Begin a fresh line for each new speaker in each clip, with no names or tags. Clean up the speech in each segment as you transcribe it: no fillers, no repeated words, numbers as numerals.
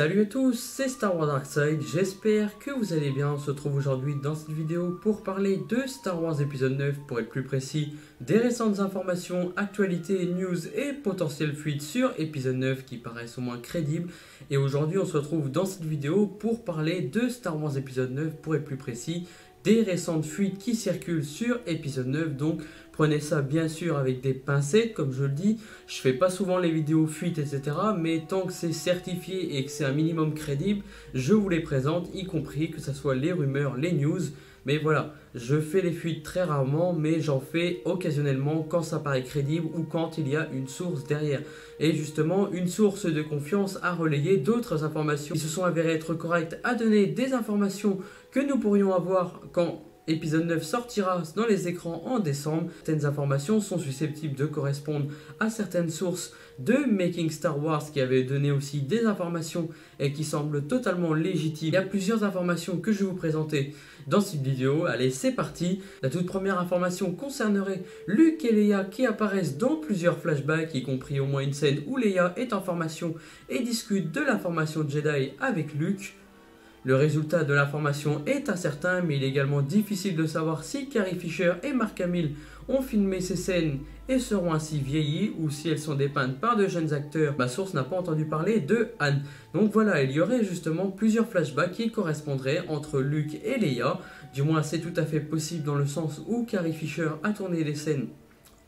Salut à tous, c'est Star Wars Darkside, j'espère que vous allez bien. On se retrouve aujourd'hui dans cette vidéo pour parler de Star Wars épisode 9, pour être plus précis, des récentes informations, actualités, news et potentielles fuites sur épisode 9 qui paraissent au moins crédibles. Et aujourd'hui on se retrouve dans cette vidéo pour parler de Star Wars épisode 9, pour être plus précis, des récentes fuites qui circulent sur épisode 9. Donc prenez ça bien sûr avec des pincettes, comme je le dis. Je fais pas souvent les vidéos fuites, etc. Mais tant que c'est certifié et que c'est un minimum crédible, je vous les présente, y compris que ce soit les rumeurs, les news. Mais voilà, je fais les fuites très rarement, mais j'en fais occasionnellement quand ça paraît crédible ou quand il y a une source derrière. Et justement, une source de confiance a relayé d'autres informations qui se sont avérées être correctes, a donné des informations que nous pourrions avoir quand épisode 9 sortira dans les écrans en décembre. Certaines informations sont susceptibles de correspondre à certaines sources de Making Star Wars qui avaient donné aussi des informations et qui semblent totalement légitimes. Il y a plusieurs informations que je vais vous présenter dans cette vidéo. Allez, c'est parti. La toute première information concernerait Luke et Leia qui apparaissent dans plusieurs flashbacks, y compris au moins une scène où Leia est en formation et discute de l'information Jedi avec Luke. Le résultat de la formation est incertain, mais il est également difficile de savoir si Carrie Fisher et Mark Hamill ont filmé ces scènes et seront ainsi vieillies, ou si elles sont dépeintes par de jeunes acteurs. Ma source n'a pas entendu parler de Han. Donc voilà, il y aurait justement plusieurs flashbacks qui correspondraient entre Luke et Leia. Du moins, c'est tout à fait possible dans le sens où Carrie Fisher a tourné les scènes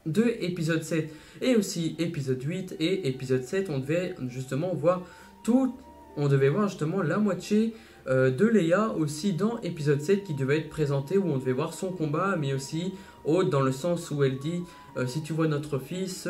de épisode 7 et aussi épisode 8. Et épisode 7, on devait justement voir justement la moitié de Leia aussi dans épisode 7 qui devait être présenté, où on devait voir son combat, mais aussi dans le sens où elle dit si tu vois notre fils,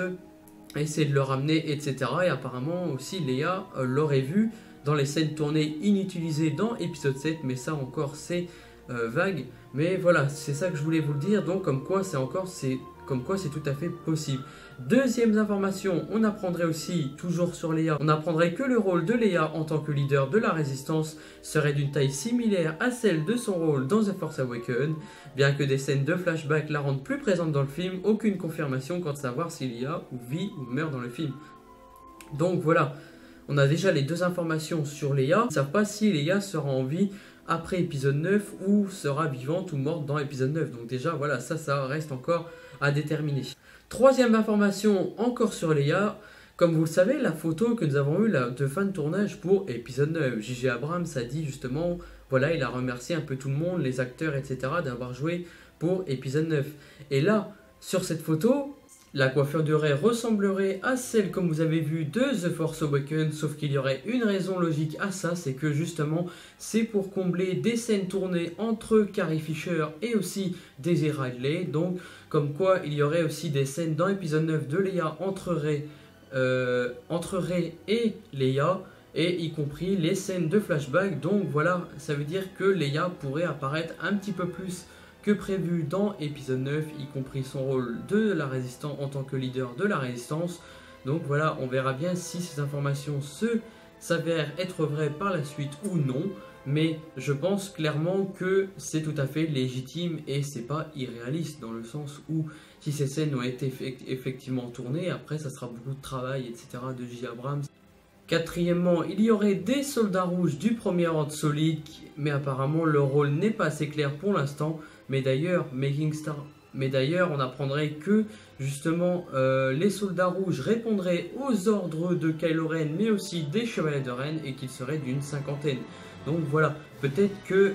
essaie de le ramener, etc. Et apparemment aussi Leia l'aurait vu dans les scènes tournées inutilisées dans épisode 7, mais ça encore c'est vague. Mais voilà, c'est ça que je voulais vous le dire. Donc comme quoi c'est tout à fait possible. Deuxième information, on apprendrait aussi, toujours sur Leia, on apprendrait que le rôle de Leia en tant que leader de la résistance serait d'une taille similaire à celle de son rôle dans The Force Awakens. Bien que des scènes de flashback la rendent plus présente dans le film, aucune confirmation quant à savoir si Leia vit ou meurt dans le film. Donc voilà, on a déjà les deux informations sur Leia. On ne sait pas si Leia sera en vie après épisode 9 ou sera vivante ou morte dans épisode 9. Donc déjà voilà, ça reste encore à déterminer. Troisième information encore sur Leia. Comme vous le savez, la photo que nous avons eue de fin de tournage pour épisode 9, J.J. Abrams a dit justement, voilà, il a remercié un peu tout le monde, les acteurs, etc. d'avoir joué pour épisode 9. Et là, sur cette photo, la coiffure de Rey ressemblerait à celle, comme vous avez vu, de The Force Awakens, sauf qu'il y aurait une raison logique à ça, c'est que justement, c'est pour combler des scènes tournées entre Carrie Fisher et aussi Daisy Ridley. Donc, comme quoi, il y aurait aussi des scènes dans l'épisode 9 de Leia entre Rey et Leia, et y compris les scènes de flashback. Donc voilà, ça veut dire que Leia pourrait apparaître un petit peu plus que prévu dans épisode 9, y compris son rôle de la résistance en tant que leader de la résistance. Donc voilà, on verra bien si ces informations s'avèrent être vraies par la suite ou non, mais je pense clairement que c'est tout à fait légitime et c'est pas irréaliste, dans le sens où si ces scènes ont été effectivement tournées, après ça sera beaucoup de travail, etc. de J. Abrams. Quatrièmement, il y aurait des soldats rouges du premier ordre solide, mais apparemment leur rôle n'est pas assez clair pour l'instant. Mais d'ailleurs, on apprendrait que justement les soldats rouges répondraient aux ordres de Kylo Ren, mais aussi des chevaliers de Ren, et qu'ils seraient d'une cinquantaine. Donc voilà, peut-être que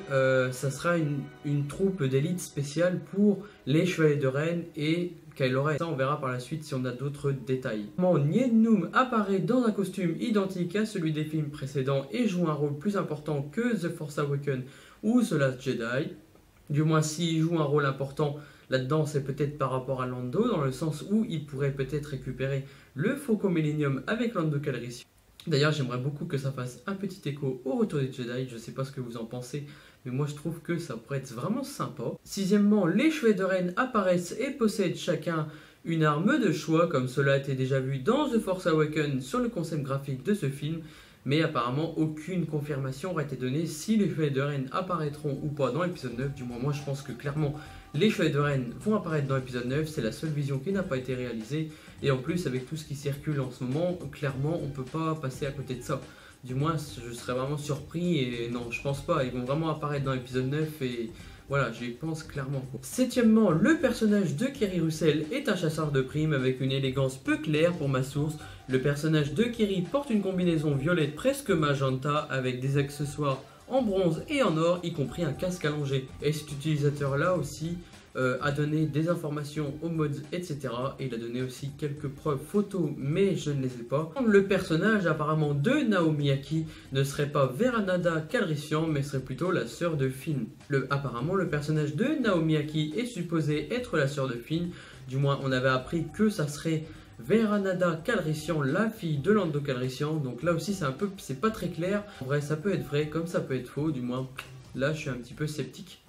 ça sera une troupe d'élite spéciale pour les chevaliers de Ren et Kylo Ren. Ça, on verra par la suite si on a d'autres détails. Nien Nunb apparaît dans un costume identique à celui des films précédents et joue un rôle plus important que The Force Awakens ou The Last Jedi. Du moins, s'il joue un rôle important là-dedans, c'est peut-être par rapport à Lando, dans le sens où il pourrait peut-être récupérer le Faucon Millenium avec Lando Calrissian. D'ailleurs, j'aimerais beaucoup que ça fasse un petit écho au Retour des Jedi. Je ne sais pas ce que vous en pensez, mais moi je trouve que ça pourrait être vraiment sympa. Sixièmement, les chevaliers de Ren apparaissent et possèdent chacun une arme de choix, comme cela a été déjà vu dans The Force Awakens sur le concept graphique de ce film. Mais apparemment aucune confirmation aurait été donnée si les chevaliers de Ren apparaîtront ou pas dans l'épisode 9. Du moins, moi je pense que clairement les chevaliers de Ren vont apparaître dans l'épisode 9, c'est la seule vision qui n'a pas été réalisée. Et en plus, avec tout ce qui circule en ce moment, clairement on ne peut pas passer à côté de ça. Du moins, je serais vraiment surpris et non, je pense pas. Ils vont vraiment apparaître dans l'épisode 9 et voilà, j'y pense clairement. Septièmement, le personnage de Keri Russell est un chasseur de primes avec une élégance peu claire pour ma source. Le personnage de Keri porte une combinaison violette presque magenta avec des accessoires en bronze et en or, y compris un casque allongé. Et cet utilisateur-là aussi a donné des informations aux mods, etc. Et il a donné aussi quelques preuves photos, mais je ne les ai pas. Le personnage apparemment de Naomi Aki ne serait pas Veranada Calrissian, mais serait plutôt la sœur de Finn. Apparemment, le personnage de Naomi Aki est supposé être la sœur de Finn. Du moins, on avait appris que ça serait Veranada Calrissian, la fille de Lando Calrissian. Donc là aussi, c'est pas très clair. En vrai, ça peut être vrai, comme ça peut être faux. Du moins, là, je suis un petit peu sceptique.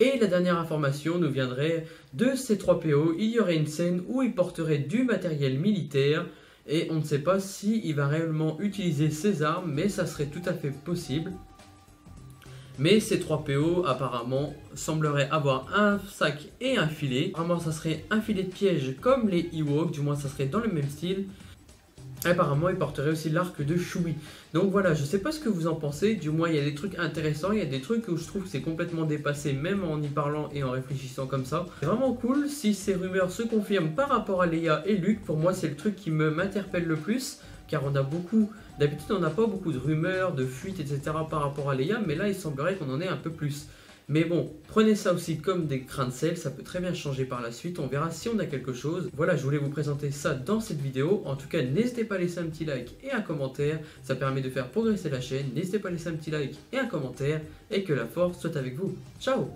Et la dernière information nous viendrait de C3PO. Il y aurait une scène où il porterait du matériel militaire et on ne sait pas s'il va réellement utiliser ses armes, mais ça serait tout à fait possible. Mais C3PO apparemment semblerait avoir un sac et un filet. Apparemment ça serait un filet de piège comme les Ewoks, du moins ça serait dans le même style. Apparemment, il porterait aussi l'arc de Chewie. Donc voilà, je sais pas ce que vous en pensez. Du moins, il y a des trucs intéressants. Il y a des trucs où je trouve que c'est complètement dépassé, même en y parlant et en réfléchissant comme ça. C'est vraiment cool si ces rumeurs se confirment par rapport à Leia et Luke. Pour moi, c'est le truc qui m'interpelle le plus. Car on a beaucoup... D'habitude, on n'a pas beaucoup de rumeurs, de fuites, etc. par rapport à Leia. Mais là, il semblerait qu'on en ait un peu plus. Mais bon, prenez ça aussi comme des grains de sel, ça peut très bien changer par la suite, on verra si on a quelque chose. Voilà, je voulais vous présenter ça dans cette vidéo. En tout cas, n'hésitez pas à laisser un petit like et un commentaire, ça permet de faire progresser la chaîne. N'hésitez pas à laisser un petit like et un commentaire, et que la force soit avec vous. Ciao!